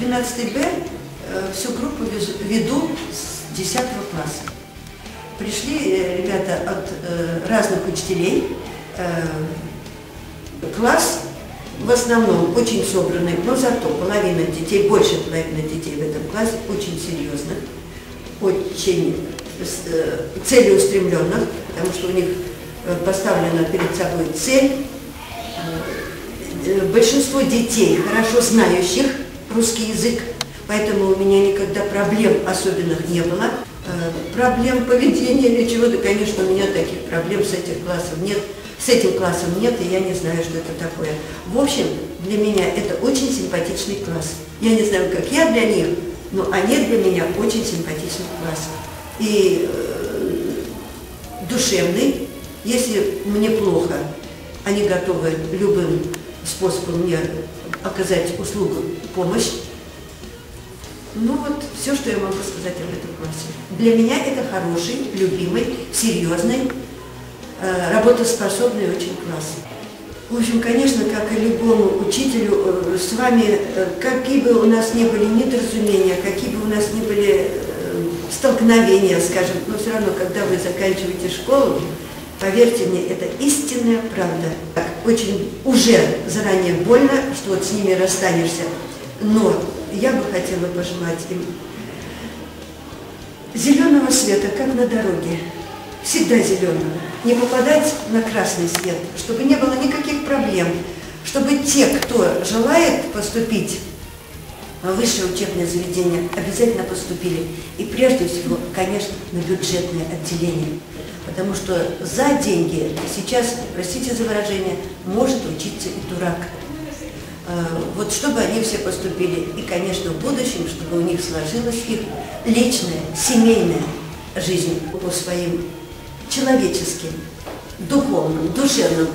12Б всю группу веду с 10 класса. Пришли ребята от разных учителей. Класс в основном очень собранный, но зато половина детей, больше половины детей в этом классе очень серьезных, очень целеустремленных, потому что у них поставлена перед собой цель. Большинство детей хорошо знающих русский язык, поэтому у меня никогда проблем особенных не было. Проблем поведения или чего-то, конечно, у меня таких проблем с этим классом нет. С этим классом нет, и я не знаю, что это такое. В общем, для меня это очень симпатичный класс. Я не знаю, как я для них, но они для меня очень симпатичный класс. И душевный. Если мне плохо, они готовы любым способом мне оказать услугу, помощь. Ну вот, все, что я могу сказать об этом классе. Для меня это хороший, любимый, серьезный, работоспособный очень класс. В общем, конечно, как и любому учителю, с вами, какие бы у нас ни были недоразумения, какие бы у нас ни были столкновения, скажем, но все равно, когда вы заканчиваете школу, поверьте мне, это истинная правда. Очень уже заранее больно, что вот с ними расстанешься, но я бы хотела пожелать им зеленого света, как на дороге, всегда зеленого, не попадать на красный свет, чтобы не было никаких проблем, чтобы те, кто желает поступить в высшее учебное заведение, обязательно поступили. И прежде всего, конечно, на бюджетное отделение. Потому что за деньги сейчас, простите за выражение, может учиться и дурак. Вот чтобы они все поступили. И, конечно, в будущем, чтобы у них сложилась их личная, семейная жизнь по своим человеческим, духовным, душевным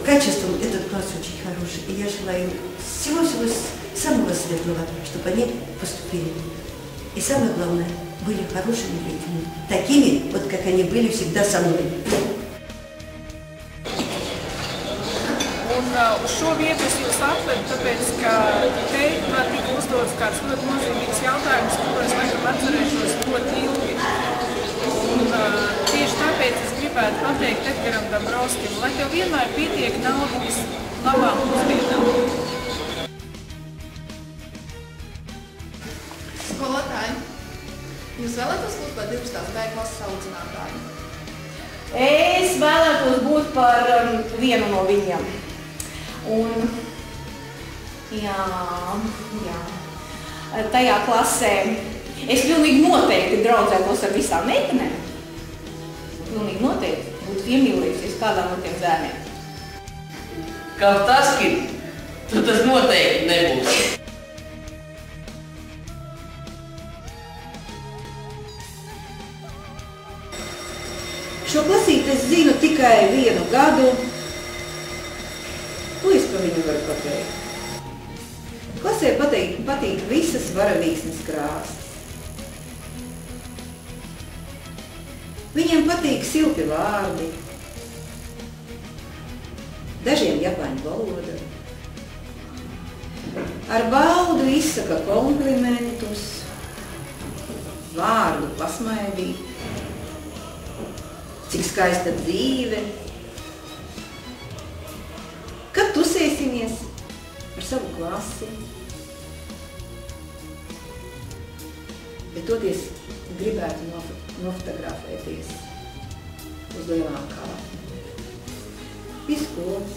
качествам. Этот класс очень хороший. И я желаю им всего-всего самого светлого, чтобы они поступили. И самое главное, были хорошими людьми, такими, вот как они были всегда со мной. Uz šo vietu es jūs atvedu, tāpēc, ka te man tika uzdots kāds ļoti nozīmīgs jautājums, kuru es laikam atcerēšos ļoti ilgi. Un tieši tāpēc es gribētu pateikt Edgaram Dabrovskim, lai tev vienmēr pietiek naudas labām pusdienām. Skolotāji, jūs vēlētos būt par 12. B klases audzinātāju? Es vēlētos būt par vienu no viņiem. Un, jā, tajā klasē es pilnīgi noteikti draudzētos ar visām meitenēm. Pilnīgi noteikti būtu iemīlējusies kādā no tiem bērniem. Kā tas, ka tas noteikti nebūs. Šo klasīti es zinu tikai vienu gadu. Ko es par viņu varu pateikt? Klasē patīk visas varavīksnes krāsas. Viņiem patīk silti vārdi, dažiem japāņu valoda. Ar baudu izsaka komplimentus, vārdu pasmaidīt. Cik skaista dzīve. Kad tusēsimies ar savu klasi. Bet toties gribētu nofotografēties uz lielām kāpām. Pie skolas.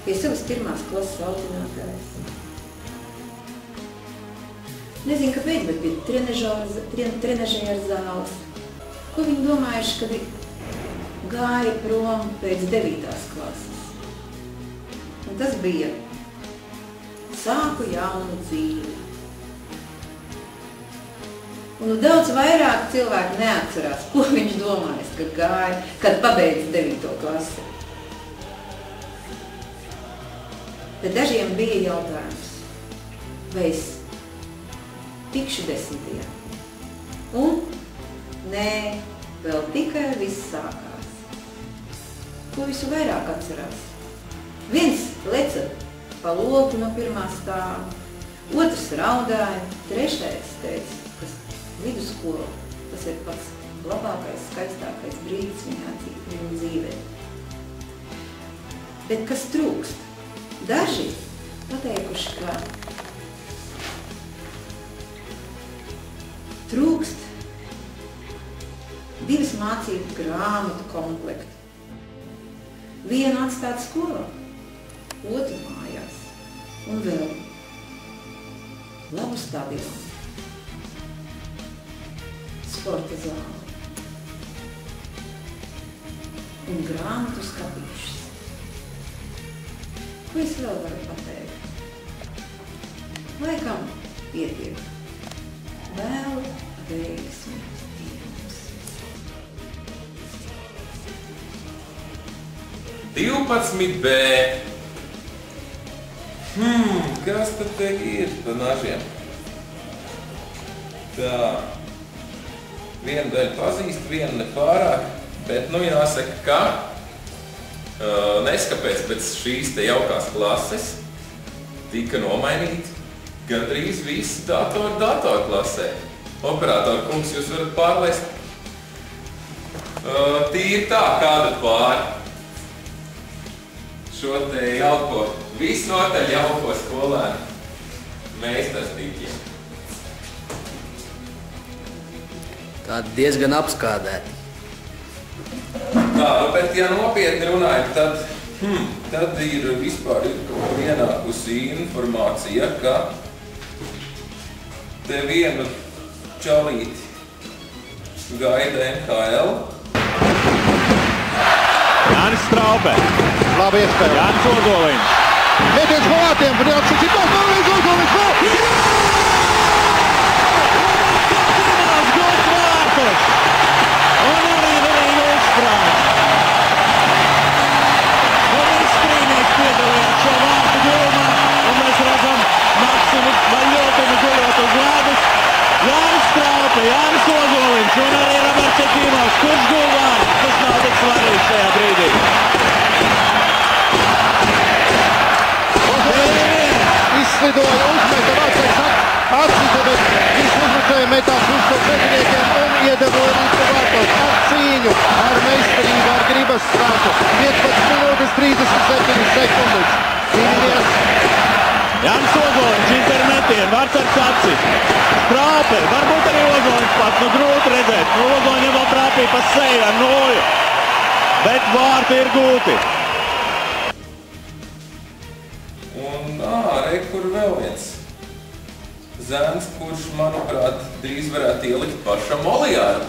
Pie savas pirmās klases audzinātājas. Nezinu, kāpēc, bet pie trenažēra zāles. Ko viņi domājuši, kad gāja prom pēc 9. klases. Un tas bija sāku jaunu dzīvi. Un daudz vairāk cilvēki neatcerās, ko viņš domājis, kad pabeidz 9. klasi. Bet dažiem bija jautājums, vai es tikšu 10. Un nē, vēl tikai viss sākās. Ko visu vairāk atcerās? Viens leca pa logu no pirmā stāva, otrs raudāja, trešais teica, ka vidusskola, tas ir pats labākais, skaistākais brīdis viņa dzīvē. Bet kas trūkst? Daži pateikuši, ka trūkst 2 mācību grāmatu komplektu. Vienu atstāt skolā, otru mājās un vēl labu stadionu, sporta zāli un grāmatu skatīšas. Ko es vēl varu pateikt? Laikam pietiek. Vēl veiksmi jums. 12B. Kas tad te ir pa nažiem? Tā. Vienu daļu pazīst, vienu nepārāk, bet nu jāsaka, ka neskapēc pēc šīs te jaukās klases tika nomainīti gandrīz visi datorklasē. Operātori kungs, jūs varat pārlaist tīri tā, kādu pāri šo te jauko, visnotaļ jauko skolēnu meistartīkiem. Tādi diezgan apskādēti. Tā, bet ja nopietni runājam, tad ir vispār ienākusi informācija, ka te vienu čalīti gaida NHL. Jānis Straupe. Labi iespēja. Jānis Ozoliņš. Metiens no vārtiem, un jāatšķiet citos, vēlreiz Ozoliņš. Gods vārtos. Un arī uzsprāst. Un izskrīnieks piedalījās šo vārtu gulmā, un mēs redzam Maksimu Vaļotinu guļot uz ledus. Jānis Straupe, Jānis Ozoliņš un arī Roberts Čekīmovs. Kurš guļ vārtu? Tas nav tik svarīgs šajā brīdī. Izslidoja, uzmeta vārtsēks atsita, bet viņš uzmutēja metās uz to pretiniekiem un iedeva līdzi vārtos ar cīņu, ar meistarību, ar gribas strātu. 15 minūtes 37 sekundes. Cīnījies. Jānis Ozoliņš, intermetien, vārds ar saci. Straupe, varbūt arī Ozoliņš pats, nu grūti redzēt. Nu Ozoliņam vēl trāpīja pa seju ar noju, bet vārti ir gūti. Un, re, kur vēl viens zēns, kurš, manuprāt, drīz varētu ielikt pašam Olijāru.